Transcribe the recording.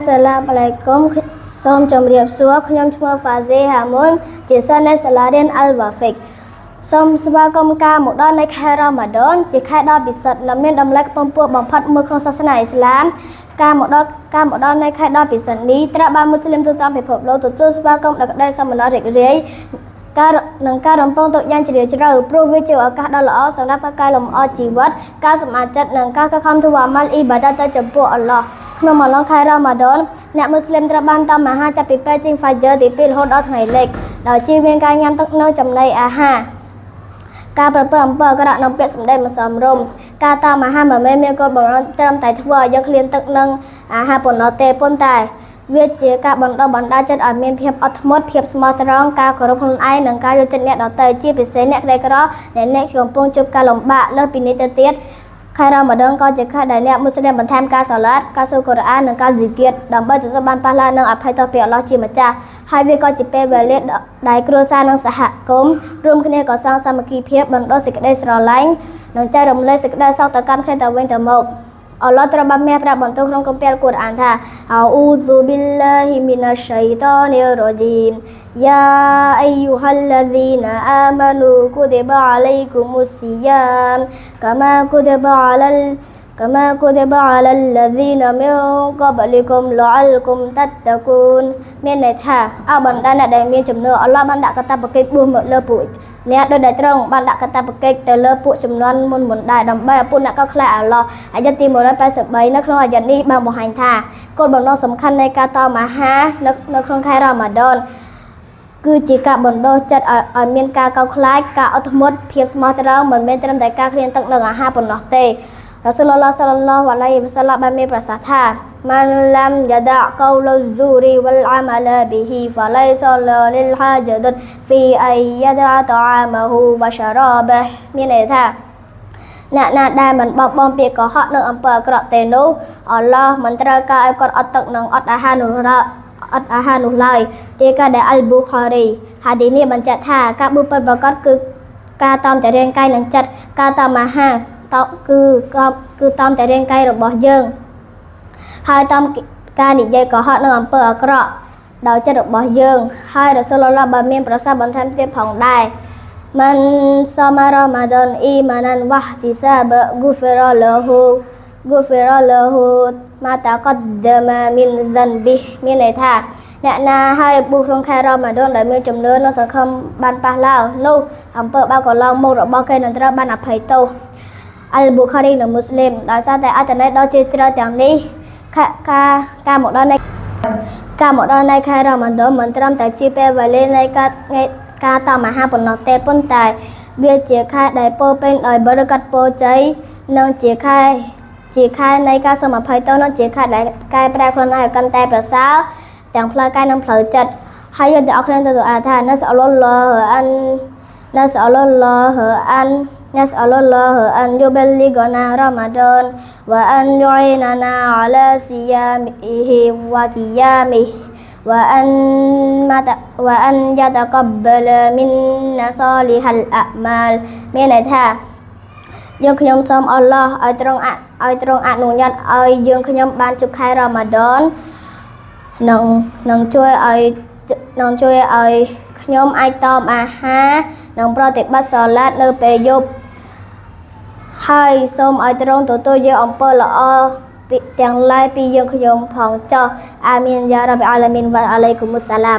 សាឡាមអាឡៃគុំសូមជម្រាបសួរខ្ញុំឈ្មោះ Fazeh Hamun ជាសិស្សនៅសាលារៀន Al Wafiq សូមស្វាគមន៍ការមកដល់នៃខែរ៉ាម៉ាឌនជាខែដ៏ពិសិដ្ឋនិងមានតម្លៃខ្ពង់ខ្ពស់បំផុតមួយក្នុងសាសនាអ៊ីស្លាមការមកដល់នៃខែដ៏ពិសិដ្ឋនេះត្រូវបានមូស្លីមទូទាំងពិភពលោកទទួលស្វាគមន៍ដោយក្តីសោមនស្សរីករាយការរំពឹងទុកយ៉ាងជ្រាលជ្រៅព្រោះវាជាឱកាសដ៏ល្អសម្រាប់ការលំអរជីវិតការសម្អាតចិត្តនិងការខិតខំធ្វើអាម៉ាល់អ៊ីបាដាតទៅចំពោះអល់ឡោះក្នុងអំឡុងខែរ៉ាម៉ាឌនអ្នកមូស្លីមត្រូវបានតមអាហារចាប់ពីពេលចេញហ្វាយ៉ឺទី2រហូតដល់ថ្ងៃលិចដោយជៀសវាងការញ៉ាំទឹកនៅចំណីអាហារការប្រព្រឹត្តអំពើអាក្រក់និងពាក្យសម្ដីមិនសមរម្យការតមអាហារមិនមែនមានគោលបំណងត្រឹមតែធ្វើឲ្យយើងឃ្លានទឹកនិងអាហារប៉ុណ្ណោះទេប៉ុន្តែវាជាការបណ្ដុះបណ្ដាលចិត្តឲ្យមានភាពអត់ធ្មត់ភាពស្មោះត្រង់ការគោរពខ្លួនឯងនិងការយកចិត្តអ្នកដទៃជាពិសេសអ្នកក្រីក្រអ្នកកំពុងជួបការលំបាកលើសពីនេះទៅទៀតខែរ៉ាម៉ាឌនក៏ជាខែដែលអ្នកមូស្លីមបន្ថែមការសាឡាតការសូត្រកូរ៉ាននិងការហ្ស៊ីគៀតដើម្បីទទួលបានប៉ះឡានិងអភ័យទោសពីអល់ឡោះជាម្ចាស់ហើយវាក៏ជាពេលវេលាដែលគ្រួសារនិងសហគមន៍រួមគ្នាកសាងសាមគ្គីភាពបណ្ដុះសេចក្តីស្រឡាញ់និងចែករំលែកសេចក្តីសុខទៅកាន់គ្នាទៅវិញទៅមកអល់ឡោះត្រូវបានមានប្រាប់បន្ទូលក្នុងគម្ពីរអល់កុរអានថាអ៊ូស៊ុប៊ីលឡាហ៊ីមីណាស្ឆៃតានីររជីមយ៉ាអៃយូហាល់ឡាហ្ស៊ីណាអាម៉ានូគុតិបអាឡៃគុមុស្ស៊ីយ៉ាមកាម៉ាគុតិបអាឡាឡាហ្ស៊ីណាមីនកបលីគុំលអលគុំតាត់តាគូនមានន័យថាអស់បណ្ដាអ្នកដែលមានជំនឿអល់ឡោះបានដាក់កាតព្វកិច្ចបួសមកលើពួកអ្នកដោយដែលត្រង់បានដាក់កាតព្វកិច្ចទៅលើពួកចំនួនមុនដែរដើម្បីឲ្យពួកអ្នកកោតខ្លាចអល់ឡោះអាយ៉ាទី183នៅក្នុងអាយ៉ានេះបានបង្ហាញថាគោលបំណងសំខាន់នៃការតមអាហារនៅក្នុងខែរ៉ាម៉ាឌនគឺជាការបណ្ដុះចិត្តឲ្យមានការកោតខ្លាចការអត់ធ្មត់ភាពស្មោះត្រង់មិនមែនត្រឹមតែការឃ្លានទឹកនិងអាហារប៉ុណ្ណោះទេរ៉ាស៊ូលឡោះ សល្លឡោះអាឡៃហ៊ីវ៉ាសល្លាមបានមានប្រសាសន៍ថាម៉ានឡាំយ៉ាដាកោលហ្ស៊ូរីវលអាម៉ាឡាប៊ីហ៊ីហ្វាឡៃសលលិលហាជដុនហ្វីអៃយ៉ាដាតអាម៉ាហ៊ូវ៉ាសារ៉ាបះមានន័យថាអ្នកណាដែលមិនបោះបង់ពីកុហកនិងអំពើអាក្រក់ទេនោះអល់ឡោះមិនត្រូវការឲ្យគាត់អត់ទឹកនិងអត់អាហារនោះឡើយរាយការណ៍ដែលអល់ប៊ូខារីហាឌីសនេះបញ្ជាក់ថាការបួសពិតប្រាកដគឺការតមតែរាងកាយនិងចិត្តការតមអាហារគឺតាមតែរាងកាយរបស់យើងហើយតាមការនិយាយកុហកនិងអំពើអាក្រក់ដោយចិត្តរបស់យើងហើយរ៉ាស៊ូលឡោះបានមានប្រសាសន៍បន្ថែមទៀតផងដែរមិនសមរ៉ាម៉ាឌនអ៊ីម៉ាណានវ៉ាទីសាបហ្គូហ្វីរ៉ាឡហ៊ូម៉ាតាកដដាម៉ាមីនហ្សានប៊ីមានន័យថាអ្នកណាហើយបួសក្នុងខែរ៉ាម៉ាឌនដែលមានជំនឿនិងសង្ឃឹមបានប៉ះឡើយនោះអំពើបាបកន្លងមករបស់គេនឹងត្រូវបានអភ័យទោសអល់ប៊ូខារីនិងមូស្លីមដោយសារតែអត្ថន័យដ៏ជ្រាលជ្រៅទាំងនេះការមកដល់នៃខែរ៉ាម៉ាឌនមិនត្រឹមតែជាពេលវេលានៃការតមអាហារប៉ុណ្ណោះទេប៉ុន្តែវាជាខែដែលពោរពេញដោយបរិកាត់ពរជ័យនិងជាខែនៃការសូមអភ័យទោសនិងជាខែដែលកែប្រែខ្លួនឯងឲ្យកាន់តែប្រសើរទាំងផ្លូវកាយនិងផ្លូវចិត្តហើយយើងទាំងអស់គ្នាទៅអាថាណាសអល់ឡោះអានយូបលីកណារ៉ាម៉ាឌនវ៉ាអានយូអ៊ីណាណាអាឡាស៊ីយ៉ាមីហ៊ីវ៉ាគីយ៉ាមីវ៉ាអានយ៉ាតកបលមីនណាសាលីហាល់អាម៉ាល់មានន័យថាយើងខ្ញុំសូមអល់ឡោះឲ្យទ្រង់អនុញ្ញាតឲ្យយើងខ្ញុំបានជួបខែរ៉ាម៉ាឌននឹងជួយឲ្យខ្ញុំអាចតមអាហារនិងប្រតិបត្តិសាឡាតនៅពេលយប់ហើយសូមឲ្យទ្រង់ទទួលយកអំពើល្អទាំងឡាយពីយើងខ្ញុំផងចុះអាមីនយ៉ារ៉ាប៊ីអាឡាមីនវ៉ាអាឡៃគុមុសសាឡាម